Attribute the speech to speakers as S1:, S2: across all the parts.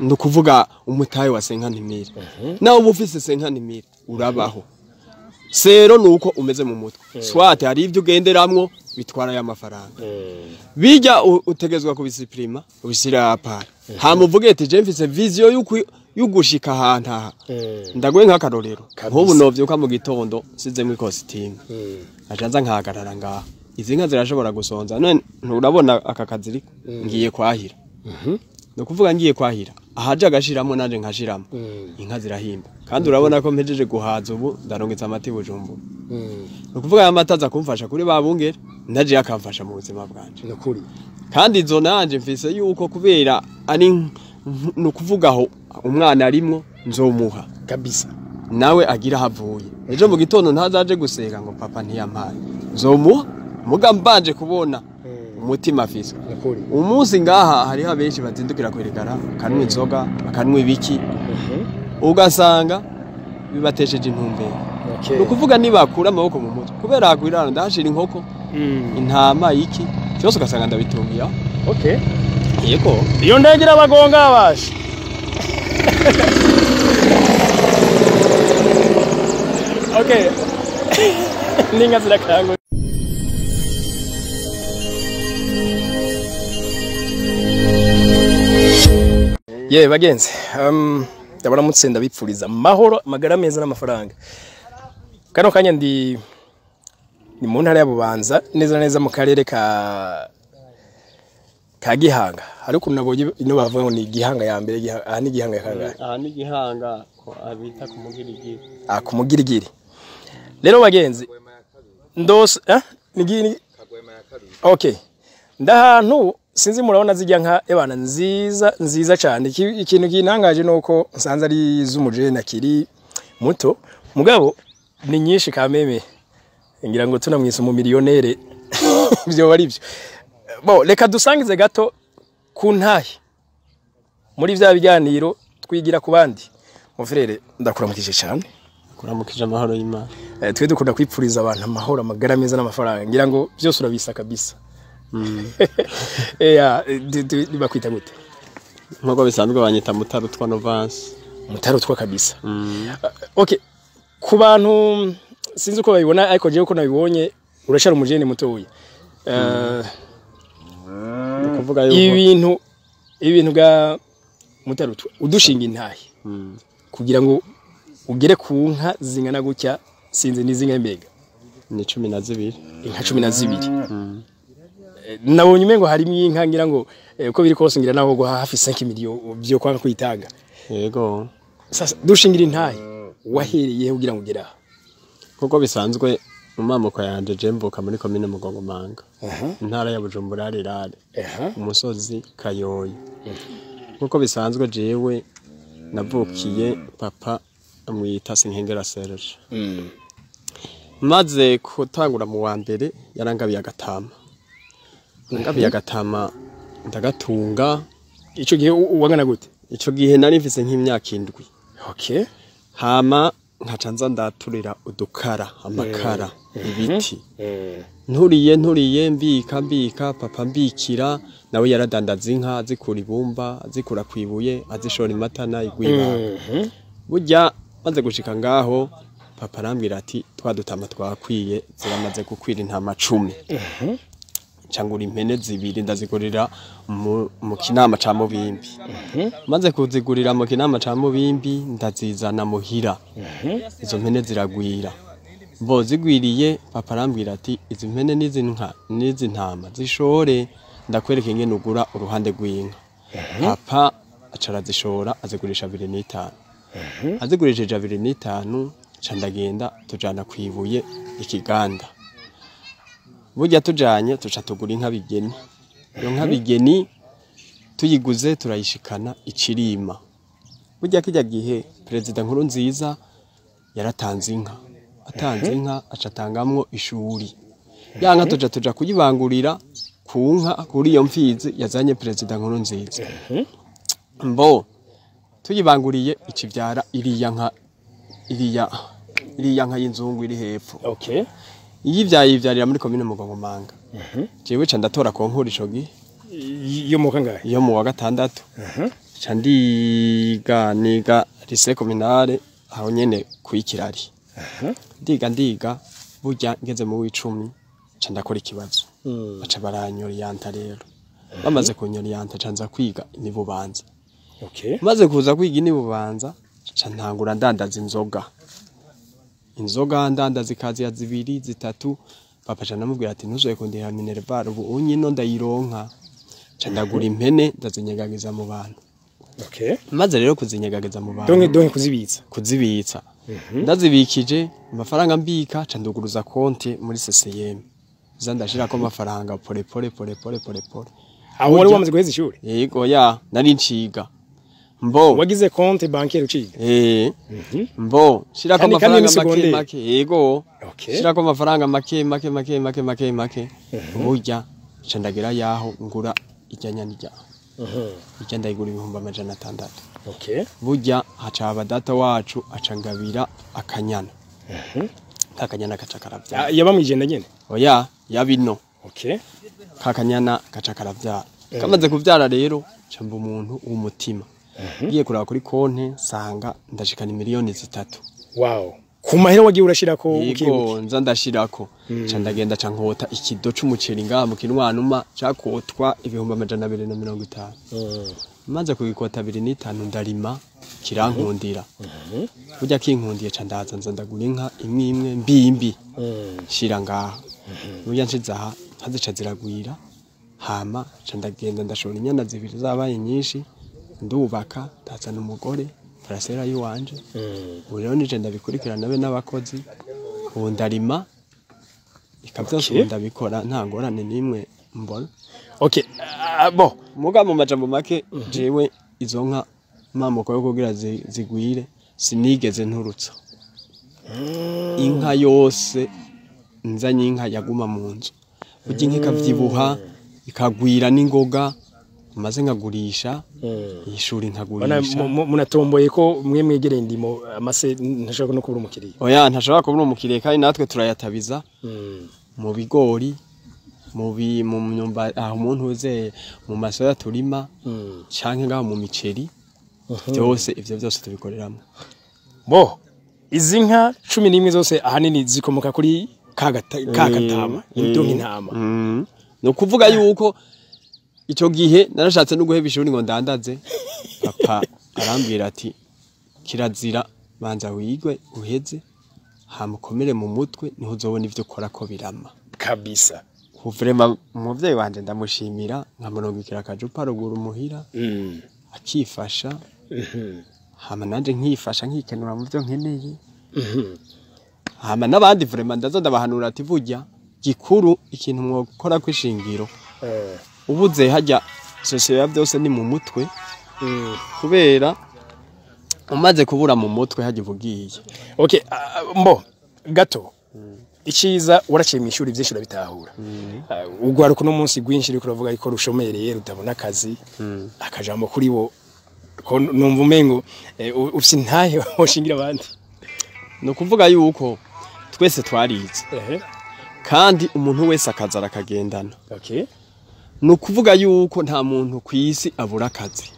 S1: ndukuvuga umutahe wa 50.000 nawe ubufise 50.000 urabaho sero nuko umeze mu mutwe swate hari ivyo ugenderamwo bitwara ya mafaranga bijya utegezwa kubisiprima ubisira apara hamuvuge ati je mfise vision yugushika ahantu aha ndagwe nk'akarorero nk'ubu novyuka mu gitondo sizemwe costume ajanza nkahagarara ngaha izi nka zirashobora gusonza none nturabona aka kaziri ngiye kwahira no kuvuga ngiye kwahira ahaje agashiramo nanje nkashiramo inka zirahimba kandi urabona ko mpejeje guhaza ubu ndarongeza amati Bujumbura no kuvuga amataza kumfasha kuri babungere ndaje yakamfasha mu buzima bwanje
S2: no kuri
S1: kandi izo nanje mfise yuko kubera ari no kuvugaho umwana arimwo nzomuha
S2: kabisa
S1: nawe agira havuye ejo mu gitondo ntazaje gusega ngo papa ntiyampaye nzomuha muga mbanje kubona umutima afise umunsi ngaha hari abenshi bazindukira kwerekana kanwe inzoga bakanwe ibiki ugasanga bibatesheje intumbero no kuvuga nibakura amaboko mu mutwe kubera hakwirana ndashira inkoko intama iki cyose ugasanga ndabitungiya
S2: okay
S1: yego
S2: iyo ndagira abagonga abasha okay ninga zirakango ye bagenzi ndabona mutsinda bipfuriza mahoro magara meza n'amafaranga kano kanya ndi mu ntara ya Bubanza neza mu karere ka Gihanga ariko nabonye ino bavuga ngo ni Gihanga ya mbere aha ni Gihanga ya kangahe
S1: aha ni Gihanga ko abita kumugirigiri
S2: kumugirigiri rero bagenzi ndose ni okay ndahantu sinzi murabona zijya nka ebana nziza cyane ikintu kinangaje nuko nsanze ari z'umujene kiri muto mugabo ni nyinshi kameme ngira ngo tunamwise mu miliyonere byo bari byo bo reka dusangize gato ku ntahe muri bya biganiro twigira ku bandi mu frere ndakuramukije cyane
S1: kuramukije amahoro y'Imana
S2: twe dukunda kwipfuriza abantu amahoro amagara meza n'amafaranga ngira ngo byose urabisa kabisa bakwita gute
S1: nkuko bisanzwe banyita Mutarutwa Novance
S2: Mutarutwa kabisa okay ku bantu sinzi uko babibona ariko jewe ko nabibonye urashara umujene mutoya
S1: kuvuga yuko
S2: ibintu ga Mutarutwa udushinga intahe kugira ngo ugere ku nka zingana gutya sinzi nizinga mbega
S1: ni 12
S2: inka 12 nabonye umengo harimo inka ngira ngo uko biri kose ngira naho go hafi 5 miliyoni byo kwanga kwitanga
S1: yego
S2: sasa dushingira intahe wahereye kugira ngo ugera
S1: kuko bisanzwe mu mamuko yanje je mvuka muri commune Mugongomanga intara ya Bujumbura rirare umusozi Kayoyi kuko bisanzwe jewe navukiye papa amwita Sinkengera Serge maze kutangura mu wa mbere yarangabiye agatama ngabiye agatama ndagatunga
S2: ico gihe wangana gute
S1: ico gihe nari mfise nk'imyaka 7
S2: okay
S1: hama nkacanza ndaturira udukara amakara ibiti nturiye mbika papa mbikira nawe yaradandaza inka zikura ibumba zikura kwibuye azishora imatana igwiba burya maze gushika ngaho papa arambwira ati twadutama twakwiye ziramaze gukwira intama 10 cyangura impene zibiri ndazigurira mu kinama ca Mubimbi maze kuzigurira mu kinama ca Mubimbi ndazizana muhira izo mpene ziragwira bo zigwiriye papa arambwira ati izi mpene nizi ntama zishore ndakwereka ingene ugura uruhande rw'inka papa acara zishora azigurisha 2.5 azigurishije 2.5 candagenda tujana kwibuye ikiganda burya tujanye tuca tugura inka bigeni iyo nka bigeni tuyiguze turayishikana icirima burya kijya gihe president nkuru nziza yaratanze inka atanze inka acatangamwo ishuri yanka tuja kuyibangurira ku nka kuri iyo mfizi yazanye president nkuru nziza mbo tuyibanguriye ikivyara iriya nka y'inzungu iri hepfo
S2: okay
S1: yivyarira muri commune Mugongomanga jewe ca ndatora ko nkura ico gihe
S2: yo mu kangahe
S1: yo mu wa 6 ca niga lycée communale aho nyene kwikirari ndiga burya ngeze mu w'icumi ca ndakora ikibazo baca baranyoriyanta rero bamaze kunyoriyanta ca nza kwiga inibubanza maze kuza kwiga inibubanza ca ntangura ndandaza inzoga ndandaza ikazi ya zibiri zitatu papa ca namubwira ati ntuzoye kundira Minerval ubu unyino ndayironka ca ndagura impene ndazinyegageza mu bantu maze rero kuzinyegageza mu bantu
S2: donke
S1: kuzibitsa ndazibikije amafaranga mbika ca nduguruza konti muri CCM ndashirako amafaranga pole
S2: aho wari wamaze guheza ishuri
S1: yego nari nciga
S2: wagize konti bancaire uciga
S1: mbo shirako amafaranga make yego shirako amafaranga make burya ca ndagira yaho ngura ijyanya ijya ndayigura 600 burya haca data wacu acangabira akanyana kakanyana gaca karavyara
S2: yaba mwijenda nyene
S1: oya yabino kakanyana gaca karavyara kamaze kuvyara rero camba umuntu w'umutima ngiye kuraba kuri konte sanga ndashikana miliyoni 3
S2: wow kumahera wagiye urashirako
S1: ukibuka nza ndashirako ca ndagenda ca nkota ikido c'umuceri ngaha mu kinwanuma cakotwa 250 maze kubikota 2.5 ndarima kirankundira burya kinkundiye ca ndaza nza ndagura inka imwe mbimbi shira ngaha burya nshizaha nkazica ziragwira hama ca ndagenda ndashora inyana zibiri zabaye nyinshi ndubaka ndazana umugore parasera yiwanje rero nije ndabikurikirana be n'abakozi ubu ndarima ikavyose ndabikora nta ngorane nimwe mbona
S2: bo
S1: muga mu majambo make jewe izo nka mamoko yo kugira zigwire sinigeze nturutsa inka yose nzanye inka yaguma mu nzu burya inka ikavyibuha ikagwira n'ingoga maze nkagurisha ishuri nkagurisha
S2: munatomboye ko mwe mwegereye ndimo amase ntashaka no kubura umukiriya
S1: oya ntashaka kubura umukiriya kandi natwe turayatabiza mu bigori mu myumba aho umuntu uzeye mu masoya turima canke ngaho mu miceri byose ivyo byose tubikoreramo
S2: bo izi nka 11 zose ahanini zikomoka kuri kagatama indonke intama
S1: no kuvuga yuko ico gihe narashatse no guheba ishuri ngo ndandaze papa arambwira ati kirazira banza wigwe uheze hamukomere mu mutwe niho uzobona ivyo ukora ko birama
S2: kabisa
S1: vraiment umuvyeyi wanje ndamushimira nkamurongikira akajupa ruguru muhira akifasha hama nanje nkifasha nkikenura mu byo nkeneye hama nabandi vraiment ndazo ndabahanura ati burya gikuru ikintu mwokora kwishingiro ubuze hajya sosiyo ya byose ni mu mutwe kubera umaze kubura mu mutwe hajya uvugiye
S2: mbo gato ikiza waraciye mu ishuri byinshi urabitahura ugwaruka no munsi gwinshi riko ravuga ko rushomereye rutabona akazi akajambo kuri bo ko numva umengo ufite ntahe washingira abandi
S1: no kuvuga yuko twese twarize kandi umuntu wese akazara akagendana no kuvuga yuko nta muntu kwisi abura akazi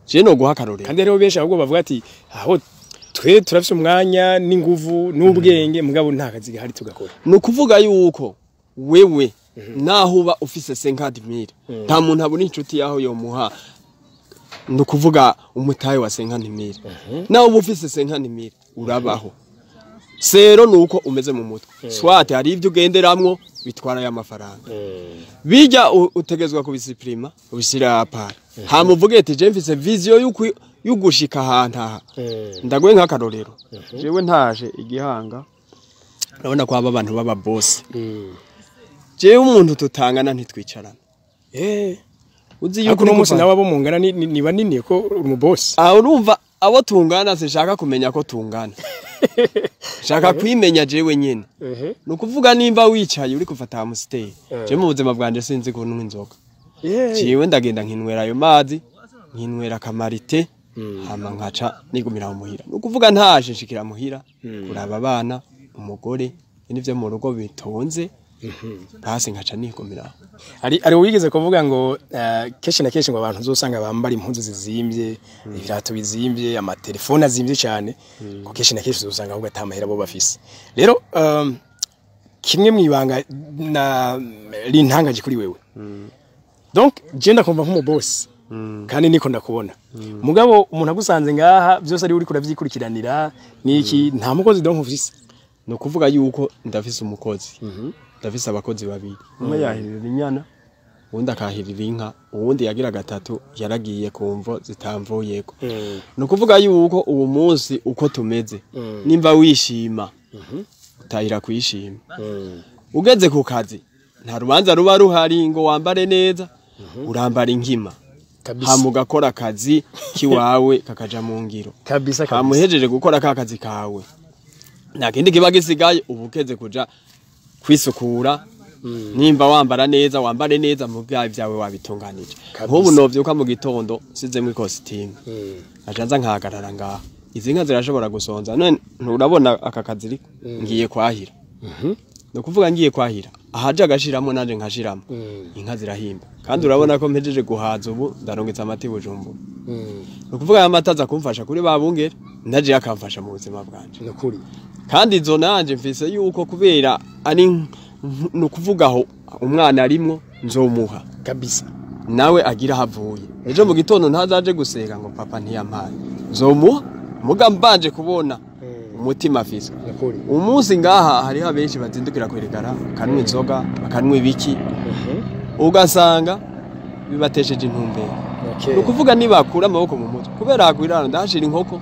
S1: je no guha karore
S2: kandi rero besha ahubwo bavuga ati aho twe turafise umwanya n'inguvu n'ubwenge mugabo nta kazi gahari tugakora
S1: no kuvuga yuko wewe naho uba ufise 50,000 nta muntu abura inshuti yaho yo muha no kuvuga umutaye wa 50,000 naho uba ufise 50,000 urabaho sero nuko umeze mu mutwe swate hari ivyo ugenderamwo bitwara ya mafaranga bijya utegezwa kubisiprima ubisira apara hamuvuge ati je mfise vision yugushika ahantu aha ndagwe nk'akarorero jewe ntaje igihanga urabona ko aba abantu baba boss jewe umuntu tutangana ntitwicarana
S2: uzi yuko no munsi nawe abo mungana ni banini ko mu boss
S1: urumva abo tungana sinshaka kumenya ko tungana shaka kwimenya jewe nyene no kuvuga nimba wicaye uri kufata amusiteri je mu buzima bwanje sinzi ko nunywa inzoga jewe ndagenda nkinwera ayo mazi nkinwera kamarite hama nkaca nigumira mu muhira no kuvuga ntaje nshikira muhira kuraba abana umugore n'ivyo mu rugo bitonze basi nkaca nikomera.
S2: ari wigeze kuvuga ngo keshi na keshi ngo abantu uzosanga bambara impuzu zizimbye ibirato bizimbye amatelefone azimbye cyane ko keshi na keshi uzosanga ahubwo atamahera bo bafise rero kimwe mwibanga na rintangaje kuri wewe donc je ndakumva nk'umu boss kandi niko ndakubona mugabo umuntu agusanze ngaha byose ari uri kuravyikurikirana niki nta mukozi donc ufise
S1: no kuvuga yuko ndafise umukozi ndafise abakozi babiri umwe yahirira inyana uwundi akahirira inka uwundi yagira gatatu yaragiye kumvo zitamvuyeko no kuvuga yuko uwo munsi uko tumeze nimba wishima utahira kwishima ugeze ku kazi nta rubanza ruba ruhari ngo wambare neza urambara inkima hamugakora akazi kiwawe kakaja mu ngiro
S2: kabisa
S1: kamuhejeje gukora ka kazi kawe nta kindi kiba gisigaye ubukeze kuja kwisukura nimba wambara neza wambare neza mu byawe wabitunganije nk'ubu novyuka mu gitondo sizemwe ikositimu ajanza nkahagarara ngaha izi nka zirashobora gusonza none nturabona aka kazi ngiye kwahira no kuvuga ngiye kwahira ahaje agashiramo nanje nkashiramo inka zirahimba kandi urabona ko mpejeje guhaza ubu ndarongeza amati Bujumbura no kuvuga amata za kumfasha kuri babungere ndaje yakamfasha mu buzima bwanje
S2: nakuri
S1: kandi izo nanje mfise yuko kubera ari no kuvugaho umwana arimwo nzomuha
S2: kabisa
S1: nawe agira havuye ejo mu gitondo ntazaje gusega ngo papa ntiyampaye nzomuha muga mbanje kubona umutima afise umunsi ngaha hari abenshi bazindukira kwerekana kanwa inzoga bakanwa ibiki ugasanga bibatesheje intumbero no kuvuga nibakura amaboko mu mutwe kubera hakwirana ndashira inkoko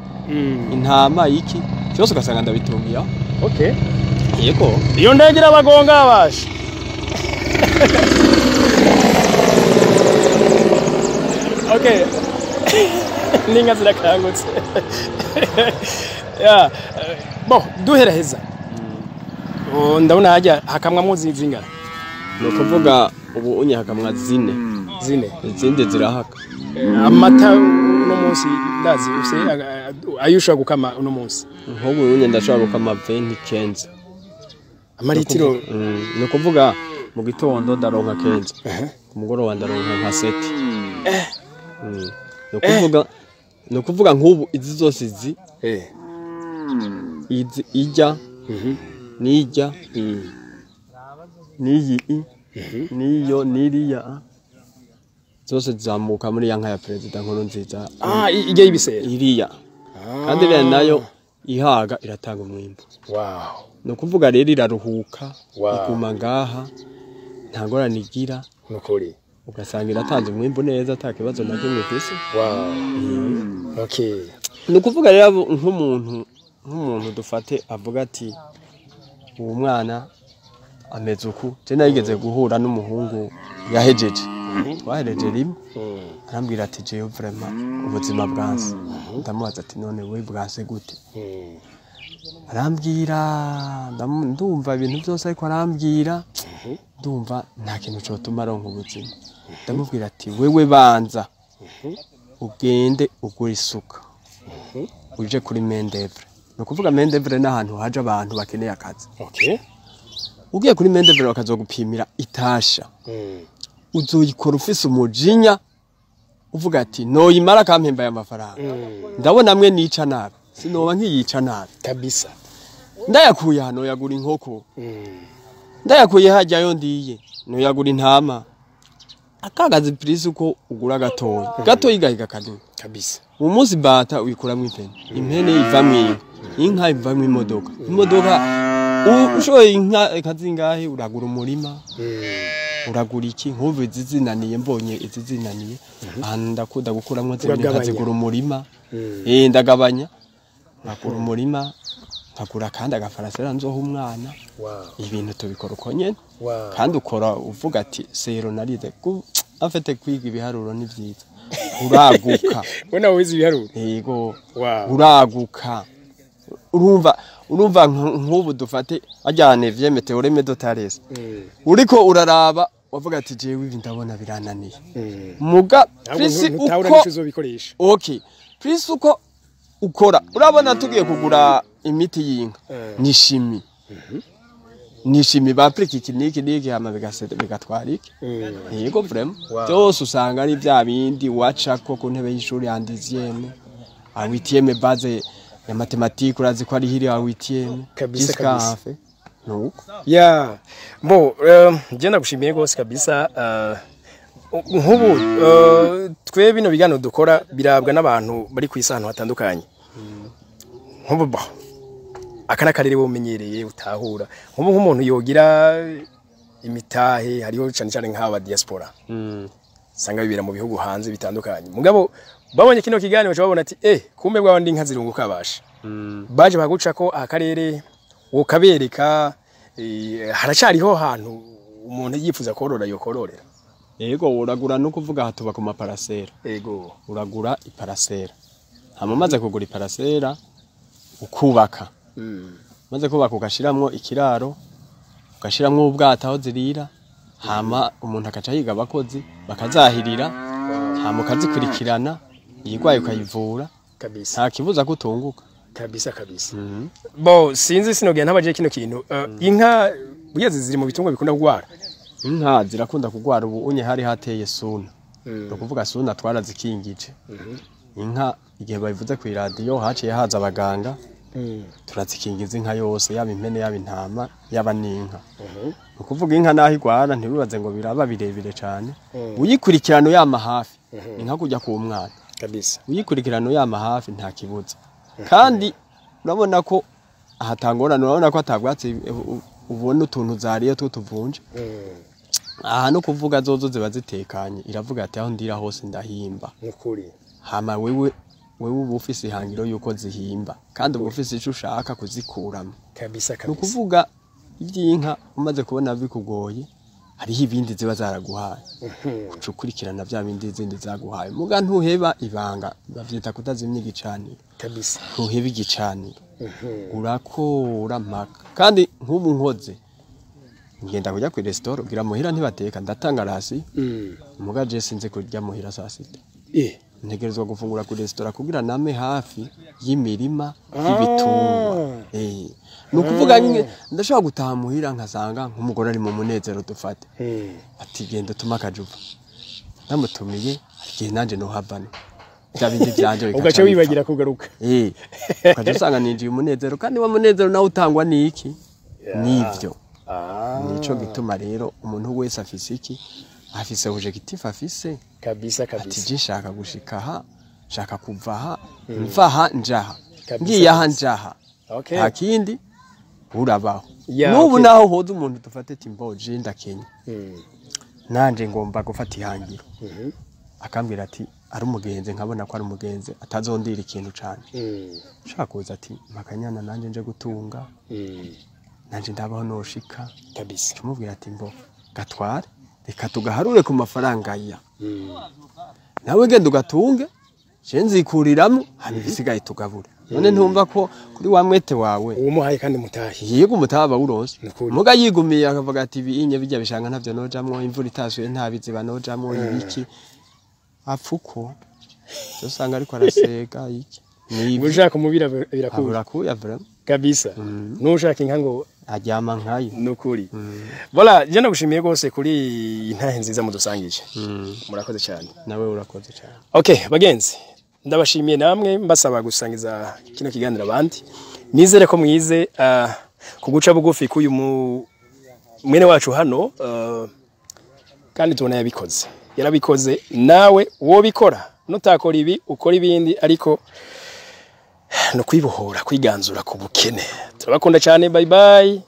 S1: intama iki cyose ugasanga ndabitungiya
S2: okay
S1: yego
S2: iyo ndagira abagonga abasha okay ninga zirakangutse ya bo duhera heza ndabona hajya hakamwa muzi zinga
S1: no kuvuga ubu unye hakamwa zine izindi zirahaka
S2: amata uno munsi ndazi use ayusha gukama uno munsi
S1: nk'ubu unye ndashaka gukama 20
S2: amaritiro
S1: no kuvuga mu gitondo ndaronka kenze ku mugoroba ndaronka nka 7 no kuvuga nk'ubu izi zose izi izi ijya nijya niyi niyo niriya zose zamuka muri yanka ya president nkuru nziza
S2: ijya y'ibisera
S1: iriya kandi rero nayo ihaga iratanga umwimbo no kuvuga rero iraruhuka iguma ngaha nta ngorane igira
S2: nukuri
S1: ugasanga iratanze umwimbo neza atakibazo na kimwe kwisi
S2: okay
S1: no kuvuga rero nk'umuntu dufate avuga ati uwo mwana ameze uku je nayigeze guhura n'umuhungu yahejeje twahereje rimwe arambwira ati je vraiment ubuzima bwanse ndamubaza ati none we bwase gute arambwira ndumva ibintu byose ariko arambwira ndumva nta kintu cyotuma aronka ubuzima ndamubwira ati wewe banza ugende ugura isuka uje kuri Mendevre no kuvuga Mendevre n'ahantu haje abantu bakeneye akazi ugiye kuri Mendevre bakazogupimira itasha uzoyikora ufise umujinya uvuga ati noyimara kampemba ya mafaranga ndabona mwe nica nabi sinoba nkiyica nabi
S2: kabisa
S1: ndayakuye hano yagura inkoko ndayakuye hajyayo ndiye no yagura intama akagazi prise uko ugura gatoyi gahiga kanini
S2: kabisa
S1: umunsi bata uyikuramo impene ivamwe inka ivamwe imodoka ushoye inka kazingahe uragura umurima uragura iki nkuve zizinaniye mbonye izizinaniye ndakunda gukuramwo zigura umurima ndagabanya nakura umurima nkagura kandi agafarasera nzoha umwana ibintu tubikora uko nyene kandi ukora uvuga ati sero narize afite kwiga ibiharuro ni byiza uraguka
S2: bona wize ibiharuro
S1: yego uraguka urumva nk'ubu dufate ajyane vyeme théorème de Thalès uriko uraraba wavuga ati jewe ibi ndabona birananiye muga prisi uko prisi uko ukora urabona tugiye kugura imiti y'inka ni shimi nishimi baplika iki niki hama bigatwara iki yego vraiment byose usanga ari bya bindi wacako ku ntebe y'ishuri ya dixième awitième base ya mathématique urazi ko ari hiri awitième
S2: kabisa
S1: nuko
S2: ya bo je nagushimiye gose kabisa nkubu twe bino bigano dukora birabwa n'abantu bari kwisano hatandukanye nkubu ba akana karere bumenyereye utahura nkubu nk'umuntu yogira imitahe hariho cyane cyane nk'aba diaspora sanga bibera mu bihugu hanze bitandukanye mugabo babonye kino kiganiro cyabona ati kumbe bwa ndi nkazirunguka basha baje baguca ko akarere wo kabereka haracariho hantu umuntu yifuza korora yokororera
S1: yego uragura no kuvuga hatuba ku maparasera
S2: yego
S1: uragura iparasera hama maze kugura iparasera ukubaka maze kubaka ugashiramwo ikiraro ugashiramwo ubwata aho zirira hama umuntu akaca yiga abakozi bakazahirira hama ukazikurikirana yigwaye ukayivura
S2: kabisa
S1: nta kibuza kutunguka
S2: kabisa bo sinzi sinogeye ntabaje kino kintu inka bugeze ziri mu bitungwa bikunda kugwara
S1: inka zirakunda kugwara ubu unye hari hateye suna no kuvuga suna twarazikingije inka igihe bayivuze ku radio haciye haza abaganga turazikingiza inka yose yaba impene yaba intama yaba n'inka no kuvuga inka naho igwara ntibibaze ngo biraba birebire cyane uyikurikirano yama hafi inka kujya ku mwana
S2: kabisa
S1: uyikurikirano yama hafi nta kibuza kandi urabona ko ahatangorana urabona ko atagwatse ubona utuntu zariye tutuvunje aha no kuvuga zozo ziba zitekanye iravuga ati aho ndira hose ndahimba
S2: nkuri
S1: hama wewe ubu ufise ihangiro yuko zihimba kandi ubu ufise ico ushaka kuzikuramo
S2: kabisa
S1: no kuvuga ivy'inka umaze kubona bikugoye hariho ibindi ziba zaraguhaye ucukurikirana bya bindi zindi zaguhaye muga ntuheba ibanga bavyita kutazimya igicaniro
S2: kabisa
S1: ntuheba igicaniro urakora mpaka kandi nk'ubu nkoze ngenda kujya ku restaurant ugira muhira ntibateka ndatanga rasi muga je sinze kurya muhira saa sita ntegerezwa gufungura ku restaurant kugira name hafi y'imirima y'ibitungwa nukuvuga nyine ndashaka gutaha muhira nkasanga nk'umugore ari mu munezero dufate ati genda tuma kajuba namutumiye igihe nanje no havana byabindi byanje
S2: ugace wibagira kugaruka
S1: ukaje usanga ninjiye umunezero kandi wa munezero nawe utangwa niki nivyo nico gituma rero umuntu wese afise iki afise objectif afise
S2: kabisa
S1: ati jishaka gushika aha shaka kuva aha mva aha njaha ngiye aha njaha hakindi urabaho nubu naho hoza umuntu dufate timboje ndakenya nanje ngomba gufata ihangiro akambira ati ari umugenze nkabona ko ari umugenze atazondira ikintu cyane shaka kuza ati makanyana nanje nje gutunga nanje ndabaho noshika
S2: kabisa
S1: tumubwira ati mbo gatware reka tugaharure ku mafaranga ya nawe genda ugatunge nzikuriramo hari bisigaye tugabura none ntumva ko kuri wa mwete wawe
S2: umuhaye kandi mutahi
S1: yego mutaba uronse muga yigumiye akavuga ati inye bijya bishanga ntavyo nojamwo imvura itasuye ntabizi banojamwo ibiki apfuko usanga ariko arasega iki
S2: niba ushaka umubira
S1: birakuya vraiment
S2: kabisa nushaka inka ngo
S1: ajyama nkayo
S2: nukuri voilà je nagushimiye gose kuri intahe nziza mudusangije murakoze cyane
S1: nawe urakoze cyane
S2: okay bagenzi ndabashimiye namwe mbasaba gusangiza kino kiganiro abandi nizere ko mwize kuguca bugufi kuyu mwene wacu hano kandi tubona yabikoze yarabikoze nawe wo bikora nutakora ibi ukora ibindi ariko no kwibohora kwiganzura ku bukene turabakunda cyane bye bye